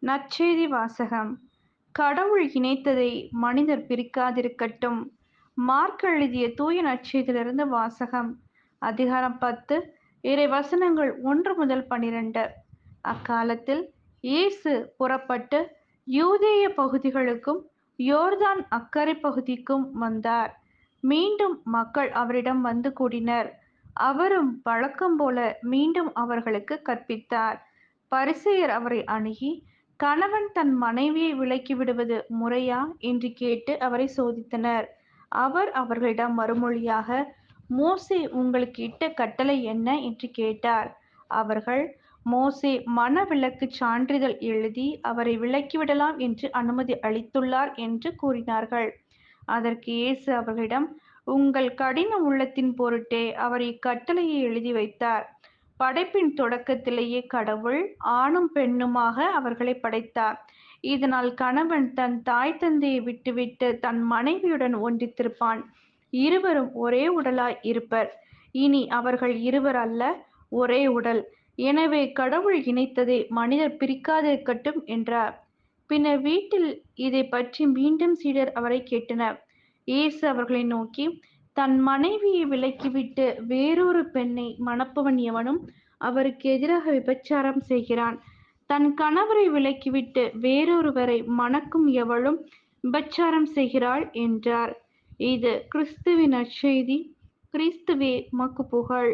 நற்செய்தி வாசகம். கடவுள் இணைத்ததை மனிதர் பிரிக்காதிருக்கட்டும். மார்க் எழுதிய தூய நற்செய்தியிலிருந்து வாசகம். அதிகாரம் 10, இறை வசனங்கள் 1 முதல் 12. அக்காலத்தில் இயேசு புறப்பட்டு யூதேய பகுதிகளுக்கும் யோர்தான் அக்கரை பகுதிக்கும் வந்தார். மீண்டும் மக்கள் அவரிடம் வந்து கூடினர். அவரும் வழக்கம் போல மீண்டும் அவர்களுக்கு கற்பித்தார். பரிசேயர் அவரை அணுகி, கணவன் தன் மனைவியை விலக்கி விடுவது முறையா என்று கேட்டு அவரை சோதித்தனர். அவர் அவர்களிடம் மறுமொழியாக, மோசே உங்களுக்கு இட்ட கட்டளை என்ன என்று கேட்டார். அவர்கள், மோசே மணவிலக்குச் சான்றிதழ் எழுதி அவரை விலக்கிவிடலாம் என்று அனுமதி அளித்துள்ளார் என்று கூறினார்கள். அதற்கு இயேசு அவர்களிடம், உங்கள் கடின உள்ளத்தின் பொருட்டே அவர் இக்கட்டளையை எழுதி வைத்தார். படைப்பின் தொடக்கத்திலேயே கடவுள் ஆணும் பெண்ணுமாக அவர்களை படைத்தார். இதனால் கணவன் தன் தாய் தந்தையை விட்டுவிட்டு தன் மனைவியுடன் ஒன்றித்திருப்பான். இருவரும் ஒரே உடலாய் இருப்பர். இனி அவர்கள் இருவர் அல்ல, ஒரே உடல். எனவே கடவுள் இணைத்ததை மனிதர் பிரிக்காதிருக்கட்டும் என்றார். பின்னர் வீட்டில் இதை பற்றி மீண்டும் சீடர் அவரை கேட்டனர். இயேசு அவர்களை நோக்கி, தன் மனைவியை விலக்கிவிட்டு வேறொரு பெண்ணை மணப்பவன் எவனும் அவருக்கு எதிராக விபச்சாரம் செய்கிறான். தன் கணவரை விலக்கிவிட்டு வேறொருவரை மணக்கும் எவளும் விபச்சாரம் செய்கிறாள் என்றார். இது கிறிஸ்துவின் நற்செய்தி. கிறிஸ்துவே உமக்கு புகழ்.